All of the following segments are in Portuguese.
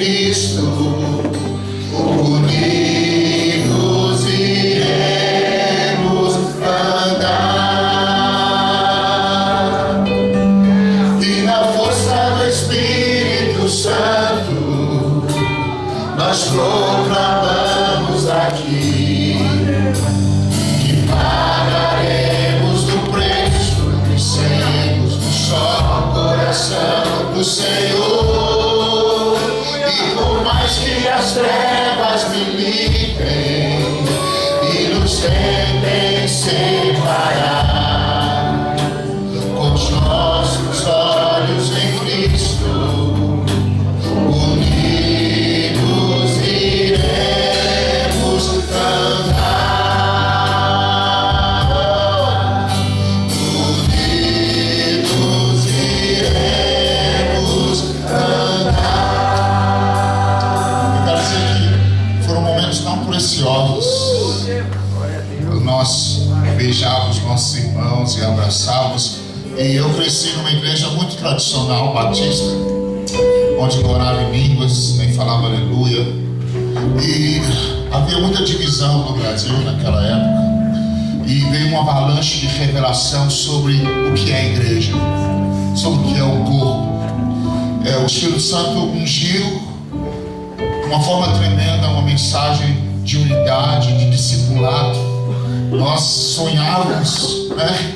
Cristo, unidos iremos andar, e na força do Espírito Santo nós proclamamos aqui que pagaremos do preço dos cegos do só coração do Senhor. E por mais que as trevas militem e nos tentem separar, com os nossos olhos em Cristo, unidos iremos andar, unidos iremos andar. Eu quero dizer que foram momentos tão preciosos. Nós beijávamos nossos irmãos e abraçávamos. E eu cresci numa igreja muito tradicional, batista, onde não orava em línguas, nem falava aleluia. E havia muita divisão no Brasil naquela época. E veio uma avalanche de revelação sobre o que é a igreja, sobre o que é o corpo. O Espírito Santo ungiu de uma forma tremenda uma mensagem de unidade, de discipulado. Nós sonhávamos, né?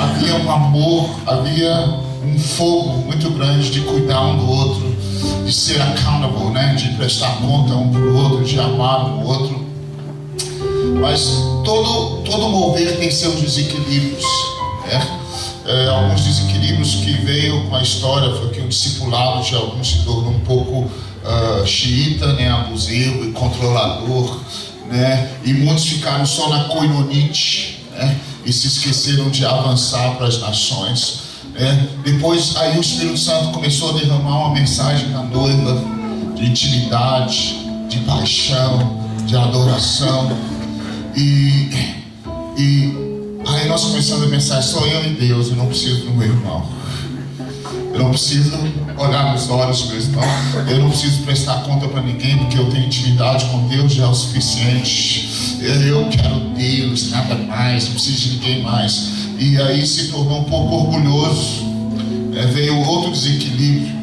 Havia um amor, havia um fogo muito grande de cuidar um do outro, de ser accountable, né? De prestar conta um para o outro, de amar um o outro. Mas todo mover tem seus desequilíbrios, né? Alguns desequilíbrios que veio com a história foi que o discipulado de alguns se tornou um pouco xiita, né? Abusivo e controlador, né? E muitos ficaram só na koinonite, né? E se esqueceram de avançar para as nações, né? Depois aí o Espírito Santo começou a derramar uma mensagem na noiva de intimidade, de paixão, de adoração. E aí nós começamos a pensar, sou eu e Deus, eu não preciso do meu irmão. Eu não preciso olhar nos olhos do meu irmão. Eu não preciso prestar conta para ninguém, porque eu tenho intimidade com Deus, já é o suficiente. Eu quero Deus, nada mais, não preciso de ninguém mais. E aí se tornou um pouco orgulhoso, veio outro desequilíbrio.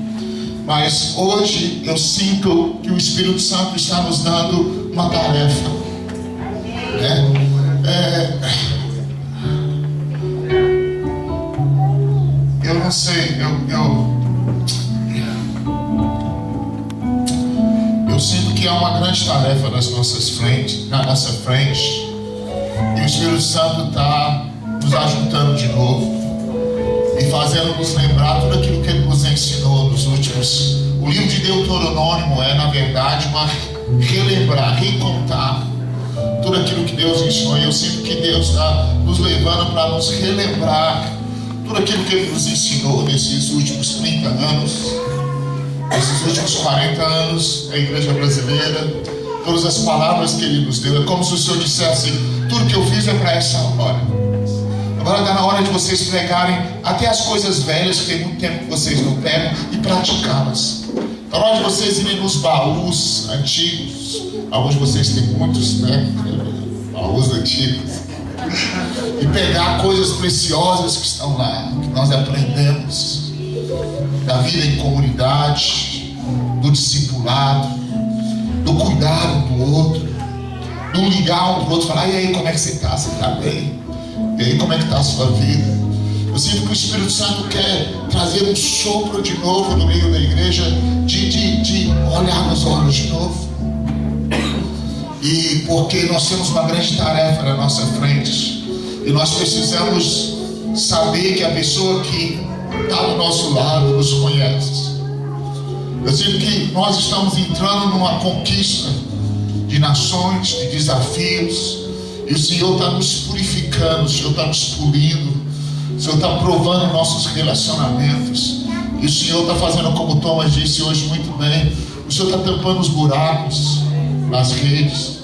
Mas hoje eu sinto que o Espírito Santo está nos dando uma tarefa, né? Eu não sei, eu sinto que há uma grande tarefa nas nossas frentes, na nossa frente, e o Espírito Santo está nos ajuntando de novo e fazendo nos lembrar tudo aquilo que Ele nos ensinou nos últimos. O livro de Deuteronômio é, na verdade, uma relembrar, recontar tudo aquilo que Deus ensinou. E eu sinto que Deus está nos levando para nos relembrar tudo aquilo que Ele nos ensinou nesses últimos 30 anos, nesses últimos 40 anos da igreja brasileira, todas as palavras que Ele nos deu. É como se o Senhor dissesse: tudo que eu fiz é para essa hora. Agora está na hora de vocês pegarem até as coisas velhas que tem muito tempo que vocês não pegam e praticá-las. Está na hora de vocês irem nos baús antigos. Alguns de vocês têm muitos, né? Baús antigos. E pegar coisas preciosas que estão lá, que nós aprendemos da vida em comunidade, do discipulado, do cuidar um do outro, do ligar um para o outro, falar: e aí, como é que você está? Você está bem? E aí, como é que está a sua vida? Eu sinto que o Espírito Santo quer trazer um sopro de novo no meio da igreja, de olhar nos olhos de novo. E porque nós temos uma grande tarefa na nossa frente, e nós precisamos saber que a pessoa que está do nosso lado nos conhece. Eu sinto que nós estamos entrando numa conquista de nações, de desafios, e o Senhor está nos purificando, o Senhor está nos polindo, o Senhor está provando nossos relacionamentos, e o Senhor está fazendo, como Thomas disse hoje muito bem, o Senhor está tampando os buracos nas redes,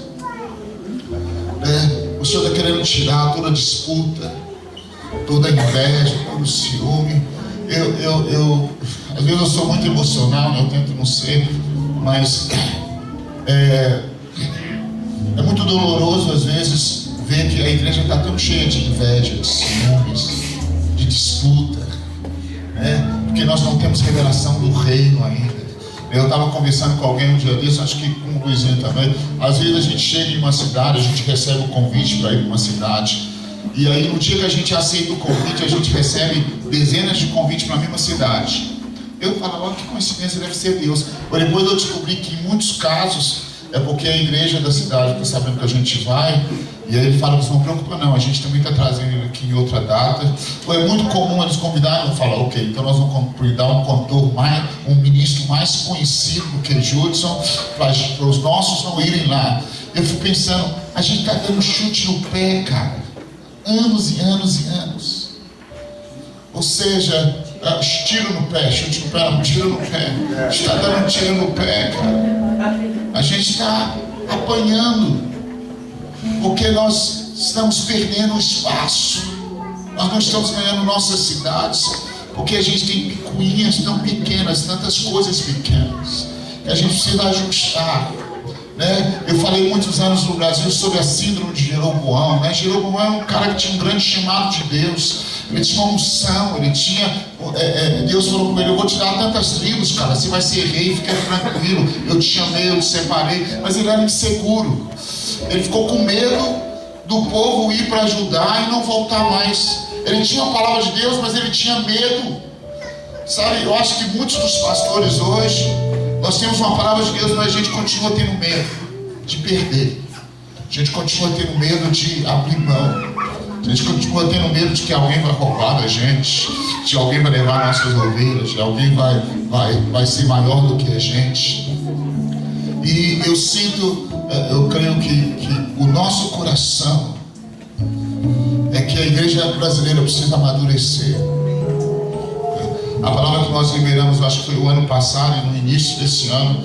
né? O Senhor está querendo tirar toda a disputa, toda a inveja, todo o ciúme. Às vezes eu sou muito emocional, né? Eu tento não ser, mas é muito doloroso às vezes ver que a igreja está tão cheia de inveja, de ciúmes, de disputa, né? Porque nós não temos revelação do reino ainda. Eu estava conversando com alguém um dia desse, acho que com o Luizinho também. Às vezes a gente chega em uma cidade, a gente recebe um convite para ir para uma cidade, e aí no dia que a gente aceita o convite, a gente recebe dezenas de convites para a mesma cidade. Eu falava, que coincidência, deve ser Deus. Mas depois eu descobri que em muitos casos é porque a igreja da cidade está sabendo que a gente vai, e aí ele fala, não se preocupa não, a gente também está trazendo ele aqui em outra data. Ou é muito comum eles convidarem e falar, ok, então nós vamos convidar um cantor um ministro mais conhecido do que Judson, para os nossos não irem lá. Eu fico pensando, a gente está dando chute no pé, cara, anos e anos e anos. Ou seja, tiro no pé, chute no pé, não, tiro no pé. A gente está dando um tiro no pé, cara. A gente está apanhando, porque nós estamos perdendo o espaço. Nós não estamos ganhando nossas cidades, porque a gente tem picuinhas tão pequenas, tantas coisas pequenas, que a gente precisa ajustar, né? Eu falei muitos anos no Brasil sobre a síndrome de Jeroboão, né? Jeroboão é um cara que tinha um grande chamado de Deus, ele tinha uma unção, ele tinha... Deus falou com ele, eu vou te dar tantas tribos, cara, você vai ser rei, fica tranquilo, eu te chamei, eu te separei. Mas ele era inseguro, ele ficou com medo do povo ir para ajudar e não voltar mais. Ele tinha a palavra de Deus, mas ele tinha medo, sabe? Eu acho que muitos dos pastores hoje, nós temos uma palavra de Deus, mas a gente continua tendo medo de perder, a gente continua tendo medo de abrir mão, a gente continua tendo medo de que alguém vai roubar da gente, de alguém vai levar nossas ovelhas, de alguém vai ser maior do que a gente. E eu sinto, eu creio que o nosso coração é que a igreja brasileira precisa amadurecer. A palavra que nós liberamos, eu acho que foi o ano passado, e no início desse ano,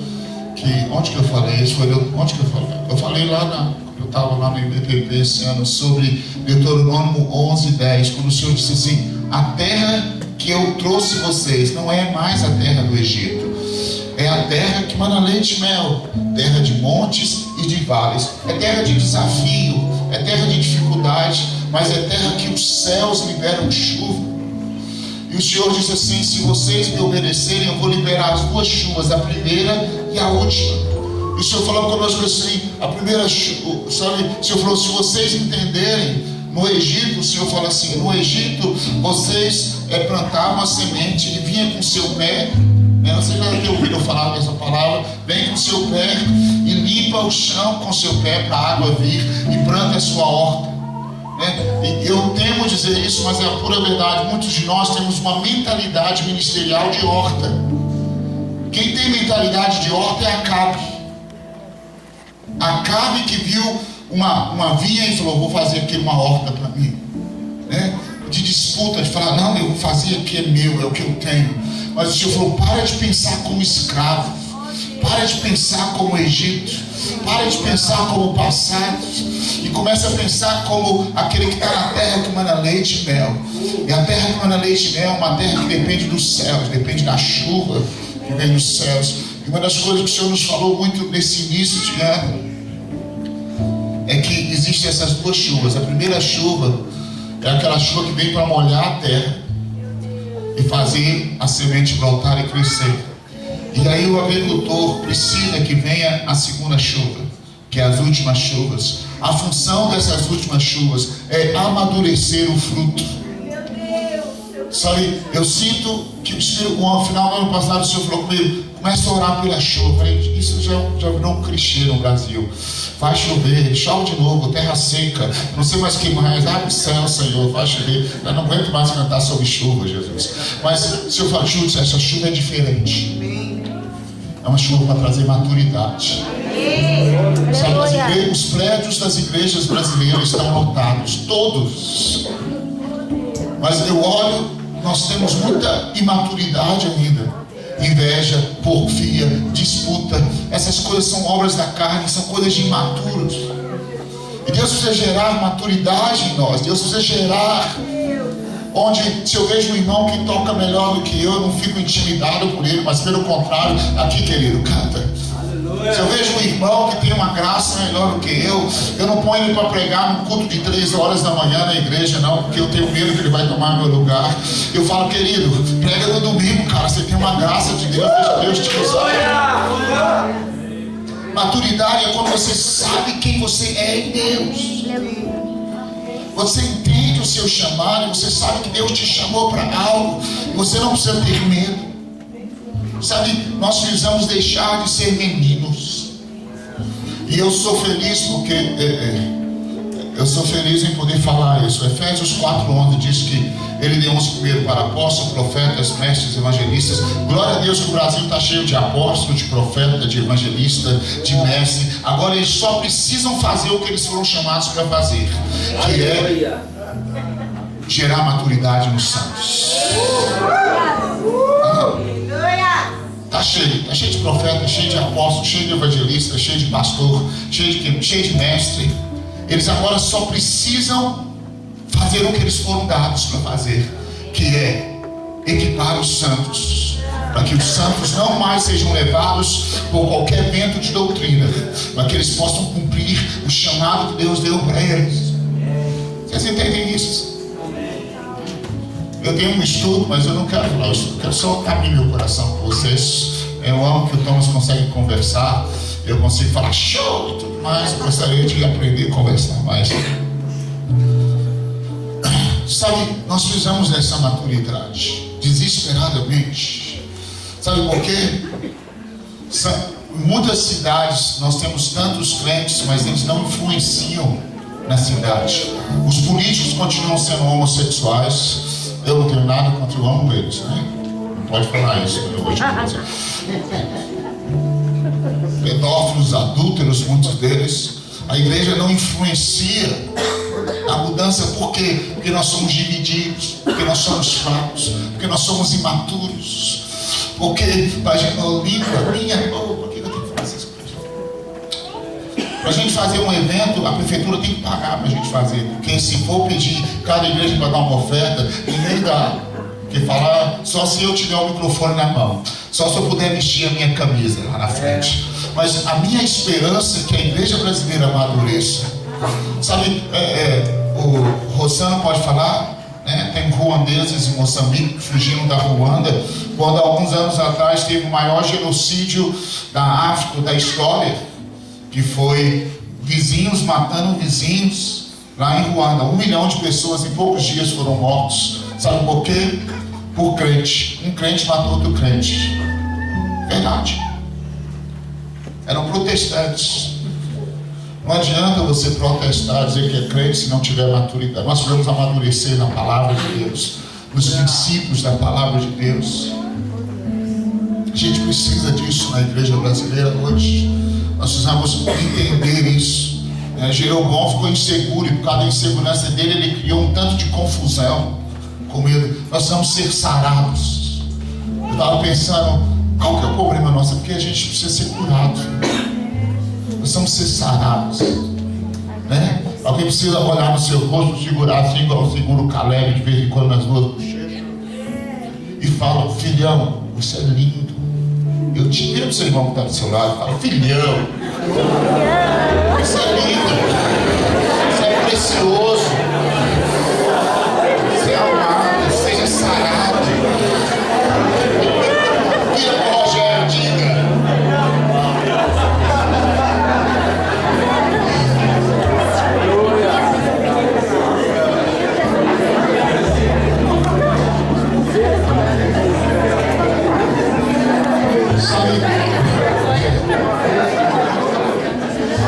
onde que eu falei isso? Onde que eu falei? Eu falei lá eu estava lá no IBPP esse ano, sobre Deuteronômio 11:10, quando o Senhor disse assim, a terra que eu trouxe vocês não é mais a terra do Egito, é a terra que mana leite e mel, terra de montes e de vales, é terra de desafio, é terra de dificuldade, mas é terra que os céus liberam chuva. E o Senhor disse assim, se vocês me obedecerem, eu vou liberar as duas chuvas, a primeira e a última. E o Senhor falou conosco assim, a primeira chuva, sabe? O Senhor falou, se vocês entenderem, no Egito, o Senhor fala assim, no Egito, vocês plantavam a semente e vinha com seu pé, né? Você já deve ter ouvido eu falar dessa palavra, vem com seu pé e limpa o chão com seu pé para a água vir e planta a sua horta. E eu temo dizer isso, mas é a pura verdade. Muitos de nós temos uma mentalidade ministerial de horta. Quem tem mentalidade de horta é Acabe. Acabe que viu uma vinha e falou, vou fazer aqui uma horta para mim, né? De disputa, de falar, não, eu vou fazer aqui, é meu, é o que eu tenho. Mas o Senhor falou, para de pensar como escravo, para de pensar como Egito, para de pensar como passado, e começa a pensar como aquele que está na terra que mana leite e mel. E a terra que mana leite e mel é uma terra que depende dos céus, depende da chuva que vem dos céus. E uma das coisas que o Senhor nos falou muito nesse início de ano é que existem essas duas chuvas. A primeira chuva é aquela chuva que vem para molhar a terra e fazer a semente brotar e crescer. E aí o agricultor precisa que venha a segunda chuva, que é as últimas chuvas. A função dessas últimas chuvas é amadurecer o fruto. Sabe, eu sinto que no final do ano passado o Senhor falou comigo, começa a orar pela chuva. Eu falei, isso já virou um clichê no Brasil. Vai chover, chove de novo, terra seca, não sei mais o que mais, abre o céu, Senhor, vai chover. Eu não aguento mais cantar sobre chuva, Jesus. Mas o Senhor fala, Júlio, essa chuva é diferente. É uma chuva para trazer maturidade. Sabe, os prédios das igrejas brasileiras estão lotados, todos. Mas eu olho, nós temos muita imaturidade ainda. Inveja, porfia, disputa. Essas coisas são obras da carne, são coisas de imaturos. E Deus precisa gerar maturidade em nós. Deus precisa gerar onde se eu vejo um irmão que toca melhor do que eu não fico intimidado por ele, mas pelo contrário, aqui querido, canta. Se eu vejo um irmão que tem uma graça melhor do que eu não ponho ele para pregar num culto de 3 horas da manhã na igreja, não, porque eu tenho medo que ele vai tomar meu lugar. Eu falo, querido, prega no domingo, cara, você tem uma graça de Deus, deixa Deus te usar. Maturidade é quando você sabe quem você é em Deus. Você entende o seu chamado, você sabe que Deus te chamou para algo, e você não precisa ter medo. Sabe, nós precisamos deixar de ser meninos. E eu sou feliz porque eu sou feliz em poder falar isso. Efésios 4:11 diz que ele deu uns primeiro para apóstolos, profetas, mestres, evangelistas. Glória a Deus que o Brasil está cheio de apóstolos, de profeta, de evangelista, de mestre. Agora eles só precisam fazer o que eles foram chamados para fazer, que é gerar maturidade nos santos. Está cheio de profeta, cheio de apóstolo, cheio de evangelista, cheio de pastor, cheio de mestre. Eles agora só precisam fazer o que eles foram dados para fazer, que é equipar os santos, para que os santos não mais sejam levados por qualquer vento de doutrina, para que eles possam cumprir o chamado que Deus deu para eles. Vocês entendem isso? Eu tenho um estudo, mas eu não quero falar o estudo, eu quero só abrir meu coração com vocês. Eu amo que o Thomas consegue conversar, eu consigo falar show e tudo mais. Eu gostaria de aprender a conversar mais. Sabe, nós precisamos dessa maturidade, desesperadamente. Sabe por quê? Em muitas cidades nós temos tantos crentes, mas eles não influenciam na cidade. Os políticos continuam sendo homossexuais. Eu não tenho nada contra, eu amo eles, né? Não pode falar isso hoje. Pedófilos, adúlteros, muitos deles. A igreja não influencia a mudança. Por quê? Porque nós somos divididos, porque nós somos fracos, porque nós somos imaturos. Porque para a gente, por que eu tenho que fazer essas coisas? Para a gente fazer um evento, a prefeitura tem que pagar para a gente fazer. Porque se for pedir cada igreja para dar uma oferta, ninguém dá. Porque falar só se eu tiver o microfone na mão, só se eu puder vestir a minha camisa lá na frente. Mas a minha esperança é que a igreja brasileira amadureça. Sabe, o Rosano pode falar, né? Tem ruandeses em Moçambique que fugiram da Ruanda, quando há alguns anos atrás teve o maior genocídio da África da história, que foi vizinhos matando vizinhos lá em Ruanda. 1 milhão de pessoas em poucos dias foram mortos. Sabe por quê? Por crente. Um crente matou outro crente. Verdade. Eram protestantes. Não adianta você protestar, dizer que é crente se não tiver maturidade. Nós precisamos amadurecer na palavra de Deus, nos princípios da palavra de Deus. A gente precisa disso na igreja brasileira hoje. Nós precisamos entender isso. Jeroboão ficou inseguro e por causa da insegurança dele ele criou um tanto de confusão com medo. Nós precisamos ser sarados. Eu estava pensando, qual que é o problema nosso? Porque a gente precisa ser curado. Nós precisamos ser sarados, né? Alguém precisa olhar no seu rosto, segurar assim, igual segura o Caleb de vez em quando nas duas bochechas e fala: filhão, você é lindo. Eu te viro o seu irmão que está do seu lado e fala: filhão, você é lindo, você é precioso, você é amado, seja sarado. Vira para o Rogério, diga.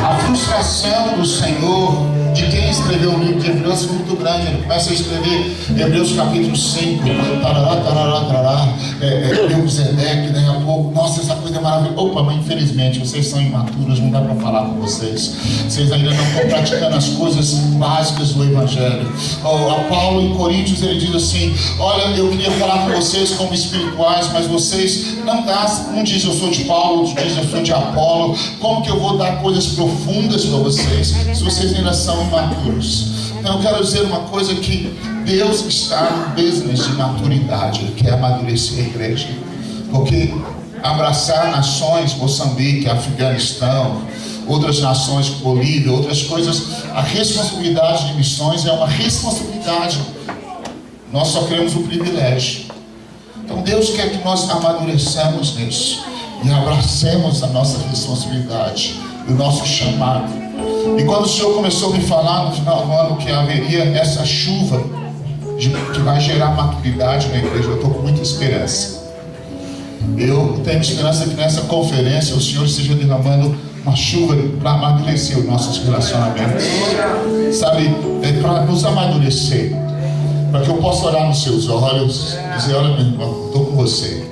A frustração do Senhor, de quem escreveu o livro de Hebreus, foi muito grande. Ele começa a escrever Hebreus capítulo 5, Melquisedeque, daí a pouco, nossa, essa coisa é maravilhosa. Opa, mas infelizmente vocês são imaturos, não dá para falar com vocês. Vocês ainda não estão praticando as coisas básicas do Evangelho. A Paulo em Coríntios ele diz assim: olha, eu queria falar com vocês como espirituais, mas vocês não dão. Um diz eu sou de Paulo, outro diz eu sou de Apolo. Como que eu vou dar coisas profundas para vocês se vocês ainda são imaturos? Então eu quero dizer uma coisa, que Deus está no business de maturidade. Ele quer amadurecer a igreja. Porque abraçar nações, Moçambique, Afeganistão, outras nações, Bolívia, outras coisas, a responsabilidade de missões é uma responsabilidade. Nós só queremos o privilégio. Então Deus quer que nós amadureçamos nisso e abracemos a nossa responsabilidade, o nosso chamado. E quando o Senhor começou a me falar no final do ano que haveria essa chuva que vai gerar maturidade na igreja, eu estou com muita esperança. Eu tenho esperança que nessa conferência o Senhor esteja derramando uma chuva para amadurecer os nossos relacionamentos, sabe, para nos amadurecer, para que eu possa olhar nos seus olhos e dizer: olha, meu irmão, estou com você.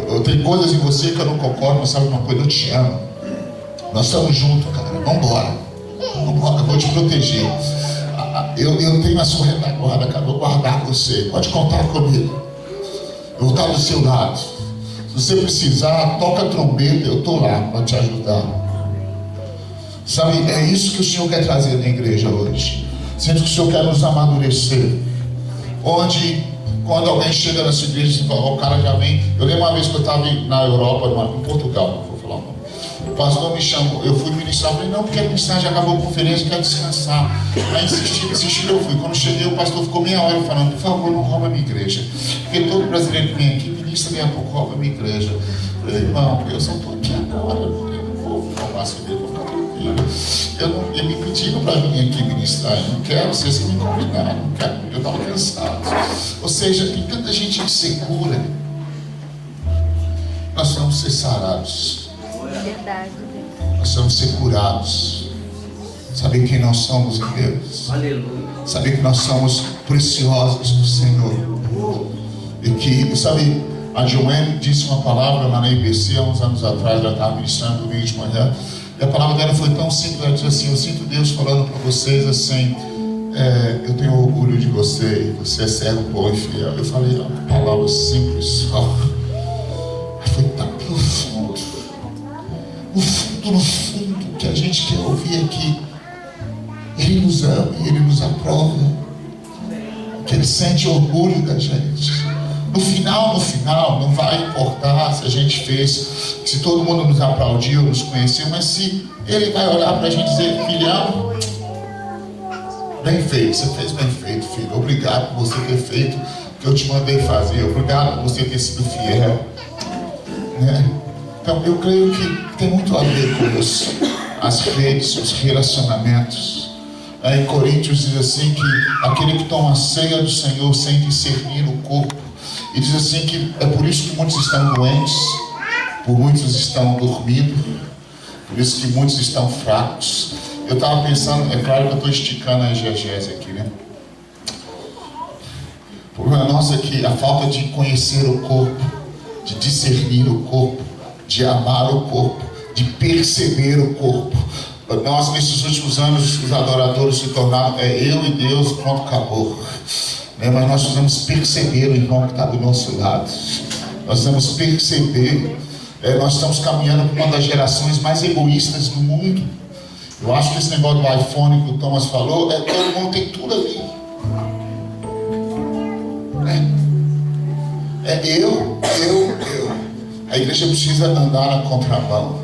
Eu tenho coisas em você que eu não concordo, mas sabe uma coisa, eu te amo. Nós estamos juntos, cara, vamos embora, eu vou te proteger. Eu tenho a sua retaguarda, cara, vou guardar você, pode contar comigo, eu vou estar do seu lado. Se você precisar, toca a trombeta, eu estou lá para te ajudar. Sabe, é isso que o Senhor quer trazer na igreja hoje. Sendo que o Senhor quer nos amadurecer. Onde, quando alguém chega nessa igreja e fala: o cara já vem. Eu lembro uma vez que eu estava na Europa, em Portugal, não vou falar o nome. O pastor me chamou, eu fui ministrar, eu falei: não, porque a ministrar já acabou a conferência, quero descansar. Aí insisti, eu fui. Quando cheguei, o pastor ficou meia hora falando: por favor, não rouba a minha igreja. Porque todo brasileiro que vem aqui, ministra, daqui a pouco rouba a minha igreja. Eu falei: irmão, eu só estou aqui agora, eu não vou roubar essa igreja, vou ficar tranquilo. Eu me pediram para vir aqui ministrar, eu não quero, vocês que me convidaram, não quero, eu estava cansado. Ou seja, tem tanta gente insegura. Nós vamos ser sarados. Verdade. Nós vamos ser curados. Saber quem nós somos em Deus. Aleluia. Saber que nós somos preciosos do Senhor. E que, sabe, a Joanne disse uma palavra lá na IBC há uns anos atrás, ela estava ministrando domingo de manhã. E a palavra dela foi tão simples, ela disse assim: eu sinto Deus falando para vocês assim, eu tenho orgulho de você, você é servo bom e fiel. Eu falei: uma palavra simples só. Foi tão profundo. No fundo, que a gente quer ouvir aqui. Ele nos ama e Ele nos aprova. Que Ele sente orgulho da gente. No final, não vai importar se a gente fez, se todo mundo nos aplaudiu, nos conheceu, mas se Ele vai olhar para a gente e dizer: filhão, bem feito, você fez bem feito, filho. Obrigado por você ter feito o que eu te mandei fazer. Obrigado por você ter sido fiel. Então eu creio que tem muito a ver com isso. As redes, os relacionamentos. Em Coríntios diz assim que aquele que toma a ceia do Senhor sem discernir o corpo. E diz assim que é por isso que muitos estão doentes, por muitos estão dormindo, por isso que muitos estão fracos. Eu estava pensando, é claro que eu estou esticando a exegese aqui, né? O problema nosso é que a falta de conhecer o corpo, de discernir o corpo, de amar o corpo, de perceber o corpo. Nós, nesses últimos anos, os adoradores se tornaram eu e Deus, pronto, acabou. Mas nós precisamos perceber o irmão que está do nosso lado. Nós precisamos perceber. Nós estamos caminhando por uma das gerações mais egoístas do mundo. Eu acho que esse negócio do iPhone que o Thomas falou, todo mundo tem tudo ali. Eu. A igreja precisa andar na contramão.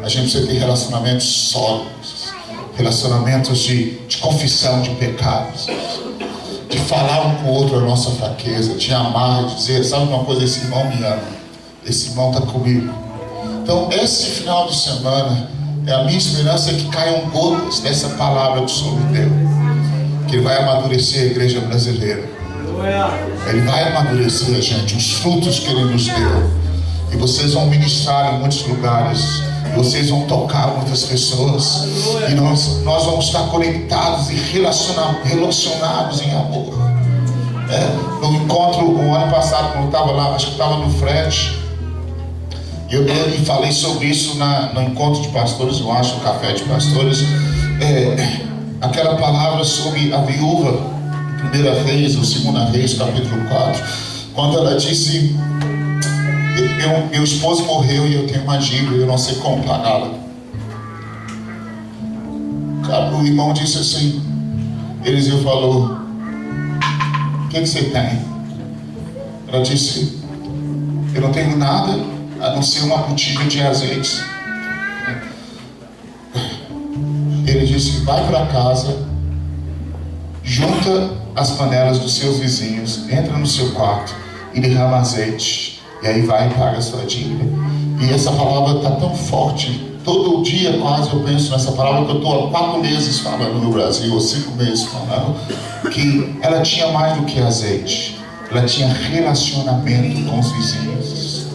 A gente precisa ter relacionamentos sólidos, relacionamentos de confissão de pecados, de falar um com o outro a nossa fraqueza, de amar, de dizer: sabe uma coisa, esse irmão me ama, esse irmão está comigo. Então esse final de semana, a minha esperança é que caiam gotas dessa palavra que o Senhor me deu, que Ele vai amadurecer a igreja brasileira. Ele vai amadurecer a gente, os frutos que Ele nos deu. E vocês vão ministrar em muitos lugares. Vocês vão tocar muitas pessoas. E nós vamos estar conectados e relacionados em amor. No encontro, o ano passado, quando eu estava lá, acho que estava no Fred, eu falei sobre isso no encontro de pastores, eu acho, o café de pastores. Aquela palavra sobre a viúva, 1 Reis ou 2 Reis, capítulo 4, quando ela disse: meu esposo morreu e eu tenho uma dívida, eu não sei como pagá-la. O irmão disse assim, Eliseu falou: O que você tem? Ela disse: eu não tenho nada a não ser uma botija de azeite. Ele disse: vai para casa, junta as panelas dos seus vizinhos, entra no seu quarto e derrama azeite, e aí vai e paga a sua dívida. E essa palavra está tão forte. Todo dia quase eu penso nessa palavra, que eu estou há 4 meses falando no Brasil, ou 5 meses falando, que ela tinha mais do que azeite, ela tinha relacionamento com os vizinhos.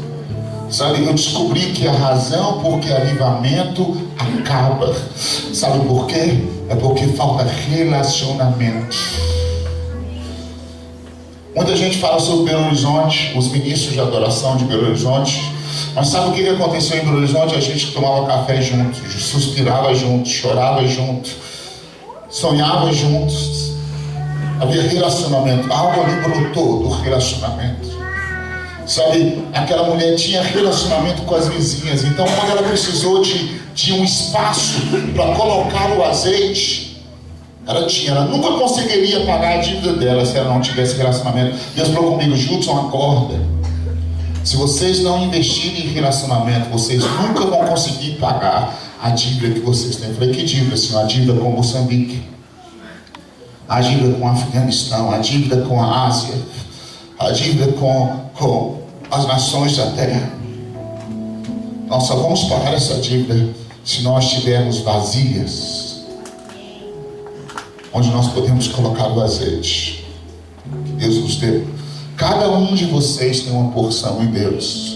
Sabe, eu descobri que a razão por que avivamento acaba, sabe por quê? É porque falta relacionamento. Muita gente fala sobre Belo Horizonte, os ministros de adoração de Belo Horizonte. Mas sabe o que aconteceu em Belo Horizonte? A gente tomava café juntos, suspirava juntos, chorava juntos, sonhava juntos. Havia relacionamento, algo ali brotou do relacionamento. Sabe, aquela mulher tinha relacionamento com as vizinhas. Então quando ela precisou de um espaço para colocar o azeite, ela nunca conseguiria pagar a dívida dela se ela não tivesse relacionamento. Deus falou comigo: Judson, acorda. Se vocês não investirem em relacionamento, vocês nunca vão conseguir pagar a dívida que vocês têm. Eu falei: que dívida, Senhor? A dívida com Moçambique, a dívida com o Afeganistão, a dívida com a Ásia, a dívida com as nações da terra. Nós só vamos pagar essa dívida se nós tivermos vasilhas onde nós podemos colocar o azeite que Deus nos deu. Cada um de vocês tem uma porção em Deus.